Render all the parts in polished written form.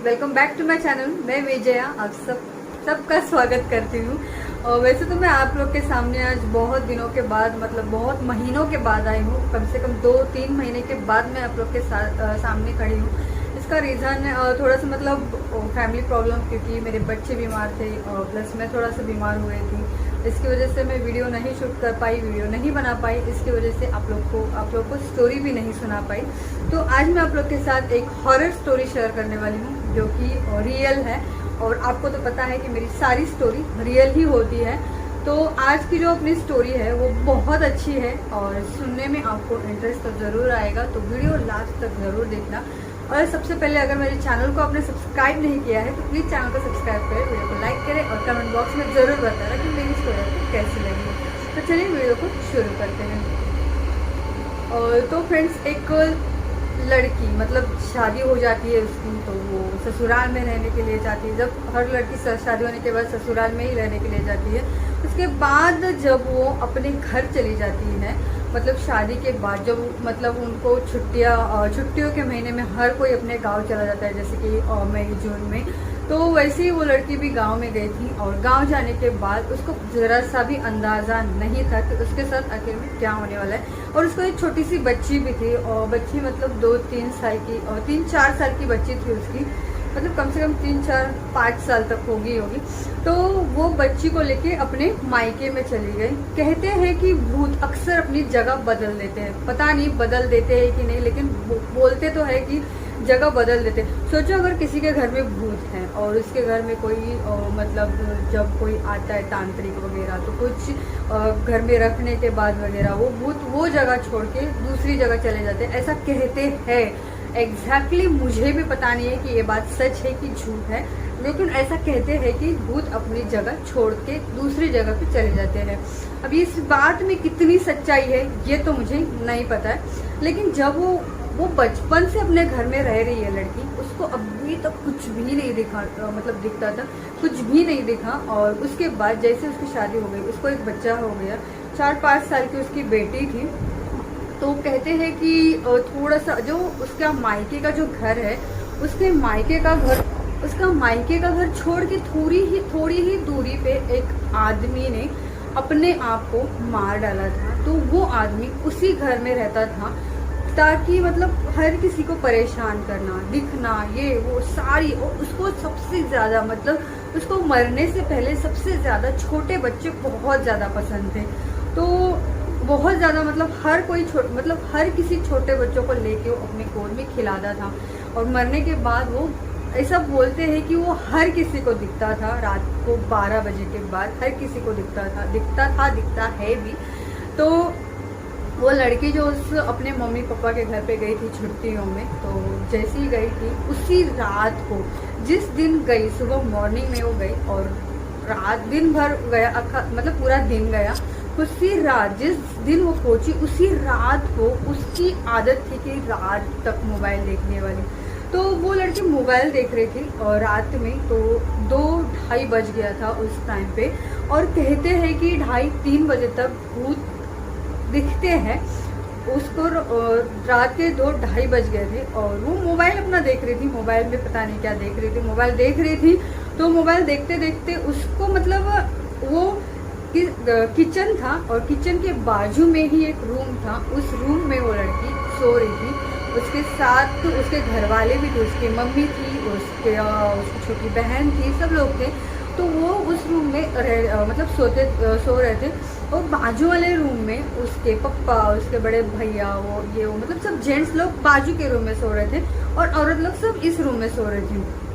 Welcome back to my channel. मैं विजया आप सबका स्वागत करती हूँ। और वैसे तो मैं आप लोग के सामने आज बहुत दिनों के बाद, मतलब बहुत महीनों के बाद आई हूँ। कम से कम 2-3 महीने के बाद मैं आप लोग के सामने खड़ी हूँ। इसका रीज़न थोड़ा सा मतलब फैमिली प्रॉब्लम, क्योंकि मेरे बच्चे बीमार थे और प्लस मैं थोड़ा सा बीमार हुई थी। इसकी वजह से मैं वीडियो नहीं शूट कर पाई, वीडियो नहीं बना पाई। इसकी वजह से आप लोग को स्टोरी भी नहीं सुना पाई। तो आज मैं आप लोग के साथ एक हॉरर स्टोरी शेयर करने वाली हूँ, जो कि रियल है। और आपको तो पता है कि मेरी सारी स्टोरी रियल ही होती है। तो आज की जो अपनी स्टोरी है वो बहुत अच्छी है और सुनने में आपको इंटरेस्ट तो ज़रूर आएगा। तो वीडियो लास्ट तक ज़रूर देखना। और सबसे पहले अगर मेरे चैनल को आपने सब्सक्राइब नहीं किया है तो प्लीज़ चैनल को सब्सक्राइब करें, वीडियो को लाइक करें और कमेंट बॉक्स में ज़रूर बताना कि मेरी स्टोरी आपको कैसी लगी। तो चलिए वीडियो को शुरू करते हैं। और तो फ्रेंड्स, एक लड़की मतलब शादी हो जाती है उसकी, तो वो ससुराल में रहने के लिए जाती है। जब हर लड़की शादी होने के बाद ससुराल में ही रहने के लिए जाती है। उसके बाद जब वो अपने घर चली जाती है, मतलब शादी के बाद, जब मतलब उनको छुट्टियों के महीने में हर कोई अपने गांव चला जाता है, जैसे कि मई जून में। तो वैसे ही वो लड़की भी गांव में गई थी। और गांव जाने के बाद उसको ज़रा सा भी अंदाज़ा नहीं था कि उसके साथ आखिर में क्या होने वाला है। और उसको एक छोटी सी बच्ची भी थी, और बच्ची मतलब 2-3 साल की और 3-4 साल की बच्ची थी उसकी, मतलब कम से कम 3-4-5 साल तक होगी। तो वो बच्ची को लेके अपने मायके में चली गई। कहते हैं कि भूत अक्सर अपनी जगह बदल देते हैं, पता नहीं बदल देते हैं कि नहीं, लेकिन बोलते तो है कि जगह बदल देते। सोचो अगर किसी के घर में भूत है और उसके घर में कोई मतलब जब कोई आता है तांत्रिक वगैरह, तो कुछ घर में रखने के बाद वगैरह वो भूत वो जगह छोड़ के दूसरी जगह चले जाते हैं, ऐसा कहते हैं। एग्जैक्टली मुझे भी पता नहीं है कि ये बात सच है कि झूठ है, लेकिन ऐसा कहते हैं कि भूत अपनी जगह छोड़ के दूसरी जगह पे चले जाते हैं। अब इस बात में कितनी सच्चाई है ये तो मुझे नहीं पता है, लेकिन जब वो बचपन से अपने घर में रह रही है लड़की, उसको अभी तक कुछ भी नहीं दिखा, मतलब दिखता था कुछ भी नहीं दिखा। और उसके बाद जैसे उसकी शादी हो गई, उसको एक बच्चा हो गया, 4-5 साल की उसकी बेटी थी। तो कहते हैं कि थोड़ा सा जो उसका मायके का जो घर है, उसका मायके का घर छोड़ के थोड़ी ही दूरी पे एक आदमी ने अपने आप को मार डाला था। तो वो आदमी उसी घर में रहता था, ताकि मतलब हर किसी को परेशान करना, दिखना, ये वो सारी। और उसको सबसे ज़्यादा मतलब उसको मरने से पहले सबसे ज़्यादा छोटे बच्चे बहुत ज़्यादा पसंद थे। तो बहुत ज़्यादा मतलब हर किसी छोटे बच्चों को लेके वो अपने गोद में खिलाता था। और मरने के बाद वो ऐसा बोलते हैं कि वो हर किसी को दिखता था। रात को 12 बजे के बाद हर किसी को दिखता है भी। तो वो लड़की जो अपने मम्मी पापा के घर पे गई थी छुट्टियों में, तो जैसे ही गई थी उसी रात को, जिस दिन गई सुबह मॉर्निंग में वो गई और रात दिन भर गया, मतलब पूरा दिन गया। उसी रात जिस दिन वो पहुंची, उसी रात को उसकी आदत थी कि रात तक मोबाइल देखने वाली। तो वो लड़की मोबाइल देख रही थी और रात में तो 2-2:30 बज गया था उस टाइम पे। और कहते हैं कि 2:30-3 बजे तक भूत दिखते हैं उसको। रात के 2-2:30 बज गए थे और वो मोबाइल अपना देख रही थी। मोबाइल में पता नहीं क्या देख रही थी, मोबाइल देख रही थी। तो मोबाइल देखते देखते उसको मतलब वो किचन था और किचन के बाजू में ही एक रूम था। उस रूम में वो लड़की सो रही थी। उसके साथ तो उसके घर वाले भी थे, उसकी मम्मी थी, उसकी छोटी बहन थी, सब लोग थे। तो वो उस रूम में सो रहे थे। और बाजू वाले रूम में उसके पप्पा, उसके बड़े भैया, वो मतलब सब जेंट्स लोग बाजू के रूम में सो रहे थे और औरत लोग सब इस रूम में सो रहे थे।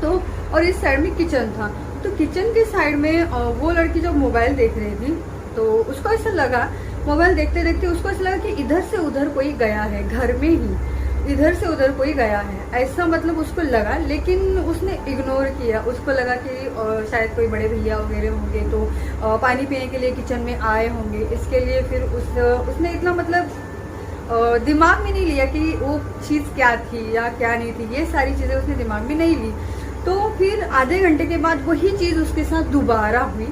तो और इस साइड में किचन था। तो किचन के साइड में वो लड़की जब मोबाइल देख रही थी, तो उसको ऐसा लगा, मोबाइल देखते देखते उसको ऐसा लगा कि इधर से उधर कोई गया है, घर में ही इधर से उधर कोई गया है, ऐसा मतलब उसको लगा। लेकिन उसने इग्नोर किया। उसको लगा कि शायद कोई बड़े भैया वगैरह होंगे, तो पानी पीने के लिए किचन में आए होंगे, इसके लिए फिर उसने इतना मतलब दिमाग में नहीं लिया कि वो चीज़ क्या थी या क्या नहीं थी। ये सारी चीज़ें उसने दिमाग में नहीं ली। तो फिर आधे घंटे के बाद वही चीज़ उसके साथ दोबारा हुई।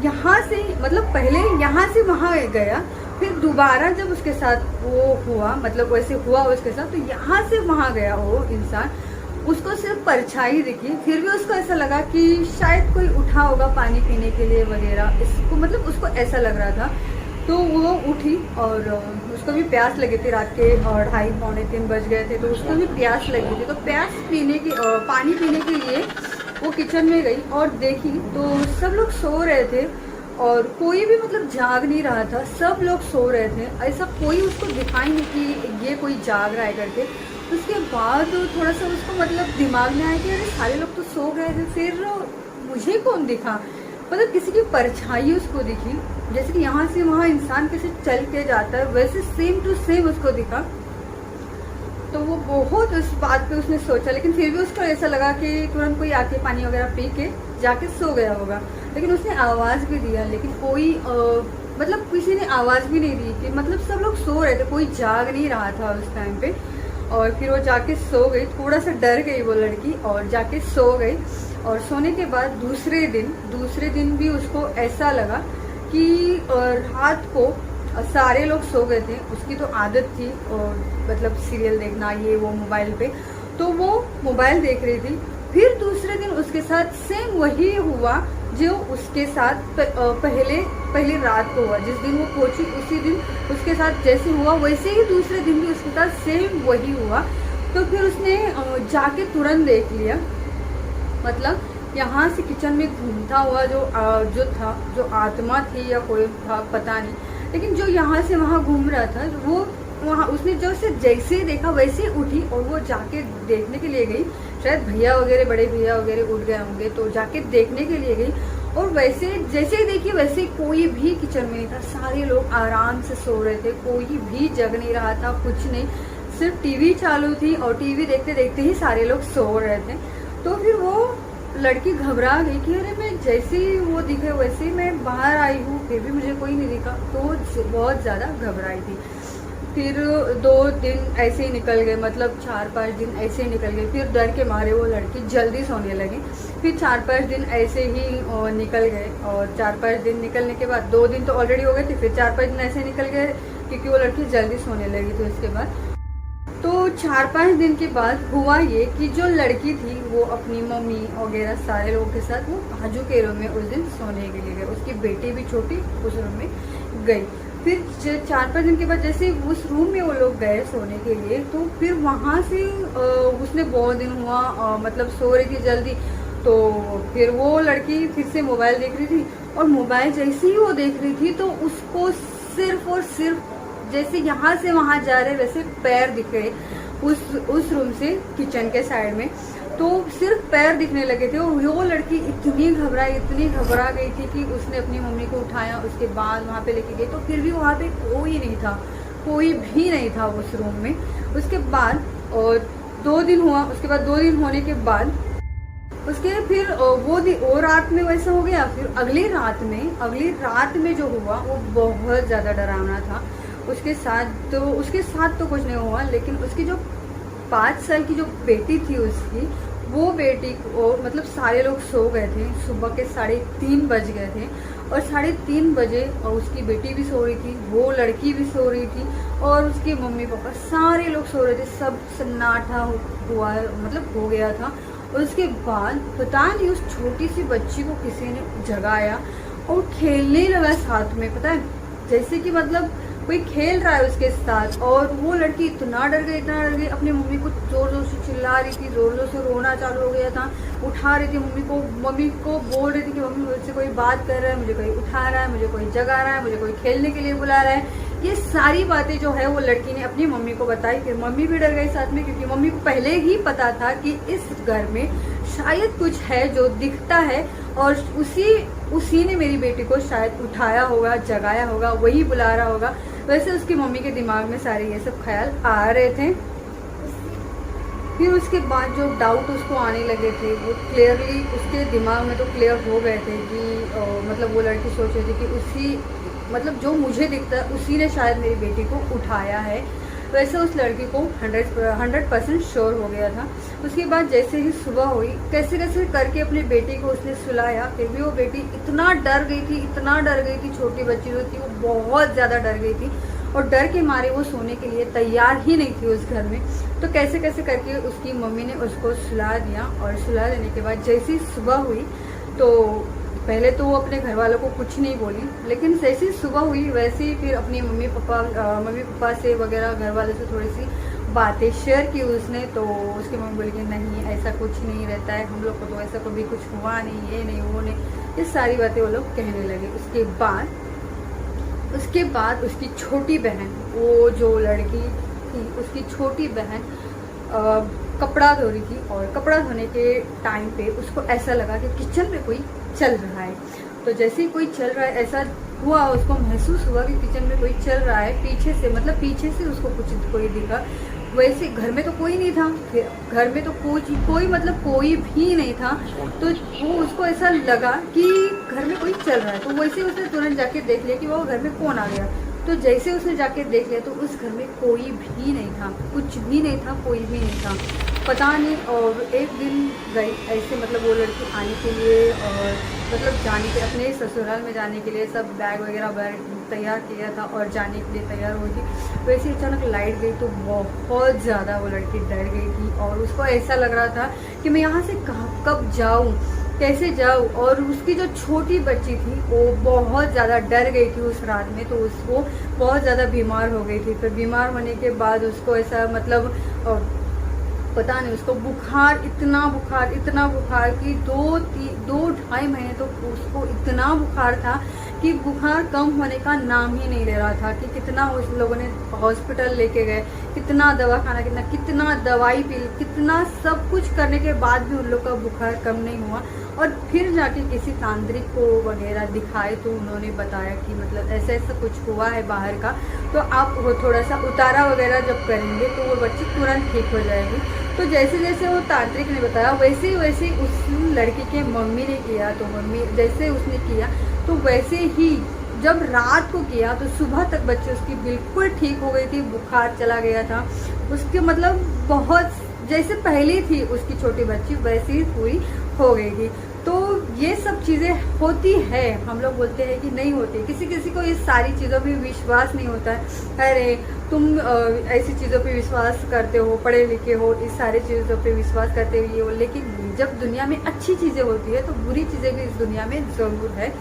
यहाँ से मतलब पहले यहाँ से वहाँ गया, फिर दोबारा जब उसके साथ वो हुआ, मतलब वैसे हुआ उसके साथ, तो यहाँ से वहाँ गया वो इंसान। उसको सिर्फ परछाई दिखी। फिर भी उसको ऐसा लगा कि शायद कोई उठा होगा पानी पीने के लिए वगैरह, इसको मतलब उसको ऐसा लग रहा था। तो वो उठी और उसको भी प्यास लगी थी, रात के 2:30-3 बज गए थे, तो उसको भी प्यास लगी थी। तो प्यास पीने की पानी पीने के लिए वो किचन में गई और देखी तो सब लोग सो रहे थे और कोई भी मतलब जाग नहीं रहा था, सब लोग सो रहे थे। ऐसा कोई उसको दिखाई नहीं कि ये कोई जाग रहा है करके। उसके बाद थोड़ा सा उसको मतलब दिमाग में आया कि अरे सारे लोग तो सो गए थे, फिर मुझे कौन दिखा, मतलब किसी की परछाई उसको दिखी। जैसे कि यहाँ से वहाँ इंसान कैसे चल के जाता है वैसे सेम टू सेम उसको दिखा। तो वो बहुत उस बात पे उसने सोचा, लेकिन फिर भी उसको ऐसा लगा कि तुरंत कोई आके पानी वगैरह पी के जाके सो गया होगा। लेकिन उसने आवाज़ भी दिया, लेकिन कोई मतलब किसी ने आवाज़ भी नहीं दी कि मतलब सब लोग सो रहे थे, कोई जाग नहीं रहा था उस टाइम पे। और फिर वो जाके सो गई, थोड़ा सा डर गई वो लड़की और जाके सो गई। और सोने के बाद दूसरे दिन भी उसको ऐसा लगा कि रात को सारे लोग सो गए थे। उसकी तो आदत थी और मतलब सीरियल देखना ये वो मोबाइल पे, तो वो मोबाइल देख रही थी। फिर दूसरे दिन उसके साथ सेम वही हुआ जो उसके साथ पहले रात को हुआ। जिस दिन वो पहुंची उसी दिन उसके साथ जैसे हुआ वैसे ही दूसरे दिन भी उसके साथ सेम वही हुआ। तो फिर उसने जाके तुरंत देख लिया, मतलब यहाँ से किचन में घूमता हुआ जो आत्मा थी या कोई था पता नहीं, लेकिन जो यहाँ से वहाँ घूम रहा था वो वहाँ उसने जो से जैसे ही देखा वैसे ही उठी और वो जाके देखने के लिए गई। शायद भैया वगैरह बड़े भैया वगैरह उठ गए होंगे तो जाके देखने के लिए गई। और वैसे जैसे ही देखी वैसे कोई भी किचन में नहीं था, सारे लोग आराम से सो रहे थे, कोई भी जग नहीं रहा था, कुछ नहीं, सिर्फ टीवी चालू थी और टीवी देखते देखते ही सारे लोग सो रहे थे। तो फिर वो लड़की घबरा गई कि अरे मैं जैसे ही वो दिखे वैसे ही मैं बाहर आई हूँ, फिर भी मुझे कोई नहीं दिखा। तो बहुत ज़्यादा घबराई थी। फिर 2 दिन ऐसे ही निकल गए, मतलब 4-5 दिन ऐसे ही निकल गए। फिर डर के मारे वो लड़की जल्दी सोने लगी। फिर 4-5 दिन ऐसे ही निकल गए और 4-5 दिन निकलने के बाद 2 दिन तो ऑलरेडी हो गए थे, फिर 4-5 दिन ऐसे निकल गए क्योंकि वो लड़की जल्दी सोने लगी थी उसके बाद। तो 4-5 दिन के बाद हुआ ये कि जो लड़की थी वो अपनी मम्मी वगैरह सारे लोगों के साथ वो बाजू के रूम में उस दिन सोने के लिए गए। उसकी बेटी भी छोटी उस रूम में गई। फिर 4-5 दिन के बाद जैसे उस रूम में वो लोग गए सोने के लिए, तो फिर वहाँ से उसने बहुत दिन हुआ मतलब सो रही थी जल्दी। तो फिर वो लड़की फिर से मोबाइल देख रही थी और मोबाइल जैसे ही वो देख रही थी तो उसको सिर्फ और सिर्फ जैसे यहाँ से वहाँ जा रहे वैसे पैर दिख रहे उस रूम से किचन के साइड में। तो सिर्फ पैर दिखने लगे थे और वो लड़की इतनी घबरा गई थी कि उसने अपनी मम्मी को उठाया, उसके बाद वहाँ पे लेके गई। तो फिर भी वहाँ पे कोई नहीं था, कोई भी नहीं था उस रूम में। उसके बाद और 2 दिन हुआ, उसके बाद 2 दिन होने के बाद उसके फिर वो रात में वैसा हो गया। फिर अगली रात में जो हुआ वो बहुत ज़्यादा डरावना था। उसके साथ तो कुछ नहीं हुआ, लेकिन उसकी जो 5 साल की जो बेटी थी उसकी, वो बेटी को मतलब सारे लोग सो गए थे, सुबह के 3:30 बज गए थे और 3:30 बजे उसकी बेटी भी सो रही थी, वो लड़की भी सो रही थी और उसके मम्मी पापा सारे लोग सो रहे थे। सब सन्नाटा हुआ मतलब हो गया था। और उसके बाद पता नहीं उस छोटी सी बच्ची को किसी ने जगाया और खेलने लगा साथ में, पता है जैसे कि मतलब कोई खेल रहा है उसके साथ। और वो लड़की इतना डर गई अपनी मम्मी को जोर जोर से चिल्ला रही थी, जोर जोर से रोना चालू हो गया था, उठा रही थी मम्मी को बोल रही थी कि मम्मी मुझसे कोई बात कर रहा है, मुझे कोई उठा रहा है, मुझे कोई जगा रहा है, मुझे कोई खेलने के लिए बुला रहा है। ये सारी बातें जो है वो लड़की ने अपनी मम्मी को बताई। फिर मम्मी भी डर गई साथ में, क्योंकि मम्मी को पहले ही पता था कि इस घर में शायद कुछ है जो दिखता है और उसी ने मेरी बेटी को शायद उठाया होगा, जगाया होगा, वही बुला रहा होगा। वैसे उसकी मम्मी के दिमाग में सारे ये सब ख्याल आ रहे थे। फिर उसके बाद जो डाउट उसको आने लगे थे वो क्लियरली उसके दिमाग में तो क्लियर हो गए थे कि मतलब वो लड़की सोच रही थी कि उसी मतलब जो मुझे दिखता है उसी ने शायद मेरी बेटी को उठाया है। वैसे उस लड़की को 100% श्योर हो गया था। उसके बाद जैसे ही सुबह हुई, कैसे कैसे करके अपनी बेटी को उसने सुलाया, फिर भी वो बेटी इतना डर गई थी, छोटी बच्ची जो थी वो बहुत ज़्यादा डर गई थी और डर के मारे वो सोने के लिए तैयार ही नहीं थी उस घर में। तो कैसे कैसे करके उसकी मम्मी ने उसको सुला दिया, और सुला देने के बाद जैसी सुबह हुई तो पहले तो वो अपने घर वालों को कुछ नहीं बोली, लेकिन जैसी सुबह हुई वैसे ही फिर अपनी मम्मी पापा से वगैरह घर वालों से थोड़ी सी बातें शेयर की उसने। तो उसकी मम्मी बोली कि नहीं ऐसा कुछ नहीं रहता है, हम लोग को तो ऐसा कभी कुछ हुआ नहीं, ये नहीं वो नहीं, ये सारी बातें वो लोग कहने लगे। उसके बाद उसकी छोटी बहन, वो जो लड़की थी उसकी छोटी बहन कपड़ा धो रही थी, और कपड़ा धोने के टाइम पे उसको ऐसा लगा कि किचन में कोई चल रहा है। तो जैसे ही कोई चल रहा है ऐसा हुआ, उसको महसूस हुआ कि किचन में कोई चल रहा है पीछे से, मतलब पीछे से उसको कोई दिखा। वैसे घर में तो कोई नहीं था, घर में तो कोई मतलब कोई भी नहीं था। तो वो उसको ऐसा लगा कि घर में कोई चल रहा है, तो वैसे उसने तुरंत जाके देख लिया कि वो घर में कौन आ गया। तो जैसे उसने जाके देख लिया तो उस घर में कोई भी नहीं था, कुछ भी नहीं था, कोई भी नहीं था, पता नहीं। और एक दिन गई ऐसे, मतलब वो लड़की आने के लिए और मतलब जाने के अपने ससुराल में जाने के लिए सब बैग वगैरह तैयार किया था और जाने के लिए तैयार हुई थी। वैसे अचानक लाइट गई तो बहुत ज़्यादा वो लड़की डर गई थी, और उसको ऐसा लग रहा था कि मैं यहाँ से कब जाऊँ, कैसे जाऊँ। और उसकी जो छोटी बच्ची थी वो बहुत ज़्यादा डर गई थी उस रात में, तो उसको बहुत ज़्यादा बीमार हो गई थी। फिर बीमार होने के बाद उसको ऐसा मतलब पता नहीं, उसको इतना बुखार कि 2-2.5 महीने तो उसको इतना बुखार था कि बुखार कम होने का नाम ही नहीं ले रहा था। कि कितना उस लोगों ने हॉस्पिटल लेके गए, कितना दवाखाना, कितना दवाई पी, कितना सब कुछ करने के बाद भी उन लोग का बुखार कम नहीं हुआ। और फिर जाके किसी तांत्रिक को वगैरह दिखाए तो उन्होंने बताया कि मतलब ऐसा ऐसा कुछ हुआ है बाहर का, तो आप वो थोड़ा सा उतारा वगैरह जब करेंगे तो वो बच्ची तुरंत ठीक हो जाएगी। तो जैसे जैसे वो तांत्रिक ने बताया वैसे ही उस लड़की के मम्मी ने किया। तो मम्मी जैसे उसने किया तो वैसे ही जब रात को किया तो सुबह तक बच्ची उसकी बिल्कुल ठीक हो गई थी, बुखार चला गया था उसके, मतलब बहुत जैसे पहले थी उसकी छोटी बच्ची वैसी ही हो गई थी। तो ये सब चीज़ें होती है, हम लोग बोलते हैं कि नहीं होती, किसी किसी को इस सारी चीज़ों पे विश्वास नहीं होता है। अरे तुम ऐसी चीज़ों पे विश्वास करते हो, पढ़े लिखे हो, इस सारी चीज़ों पे विश्वास करते हुए हो, लेकिन जब दुनिया में अच्छी चीज़ें होती है तो बुरी चीज़ें भी इस दुनिया में ज़रूर है।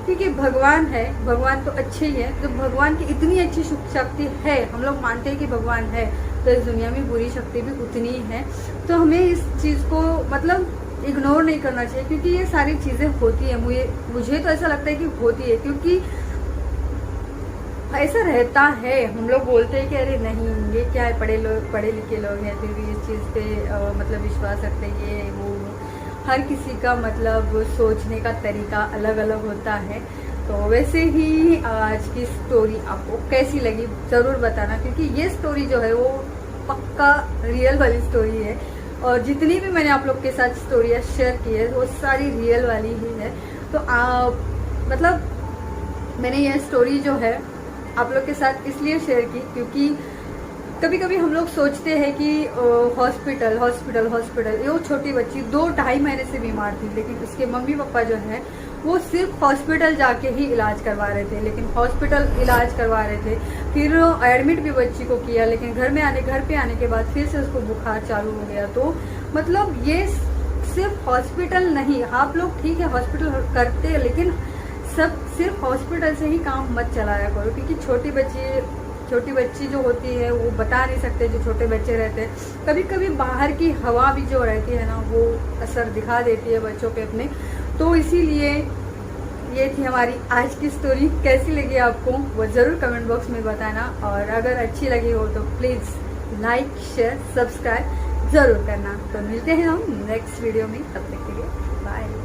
क्योंकि भगवान है, भगवान तो अच्छे ही है, तो भगवान की इतनी अच्छी शक्ति है, हम लोग मानते हैं कि भगवान है, तो इस दुनिया में बुरी शक्ति भी उतनी ही है। तो हमें इस चीज़ को मतलब इग्नोर नहीं करना चाहिए, क्योंकि ये सारी चीज़ें होती है। मुझे तो ऐसा लगता है कि होती है, क्योंकि ऐसा रहता है। हम लोग बोलते हैं कि अरे नहीं ये क्या है, पढ़े लिखे लोग हैं फिर भी इस चीज़ पे मतलब विश्वास रखते हैं, ये वो। हर किसी का मतलब सोचने का तरीका अलग अलग होता है। तो वैसे ही आज की स्टोरी आपको कैसी लगी ज़रूर बताना, क्योंकि ये स्टोरी जो है वो पक्का रियल वाली स्टोरी है, और जितनी भी मैंने आप लोग के साथ स्टोरियाँ शेयर की है वो सारी रियल वाली ही है। तो मतलब मैंने ये स्टोरी जो है आप लोग के साथ इसलिए शेयर की क्योंकि कभी कभी हम लोग सोचते हैं कि हॉस्पिटल, ये वो छोटी बच्ची 2-2.5 महीने से बीमार थी, लेकिन उसके मम्मी पापा जो है वो सिर्फ हॉस्पिटल जाके ही इलाज करवा रहे थे, लेकिन हॉस्पिटल इलाज करवा रहे थे। फिर एडमिट भी बच्ची को किया, लेकिन घर पे आने के बाद फिर से उसको बुखार चालू हो गया। तो मतलब ये सिर्फ हॉस्पिटल नहीं, आप लोग ठीक है हॉस्पिटल करते हैं, लेकिन सब सिर्फ हॉस्पिटल से ही काम मत चलाया करो, क्योंकि छोटी बच्ची जो होती है वो बता नहीं सकते, जो छोटे बच्चे रहते हैं कभी कभी बाहर की हवा भी जो रहती है ना वो असर दिखा देती है बच्चों पे अपने। तो इसीलिए ये थी हमारी आज की स्टोरी। कैसी लगी आपको वो ज़रूर कमेंट बॉक्स में बताना, और अगर अच्छी लगी हो तो प्लीज़ लाइक शेयर सब्सक्राइब ज़रूर करना। तो मिलते हैं हम नेक्स्ट वीडियो में, तब तक के लिए बाय।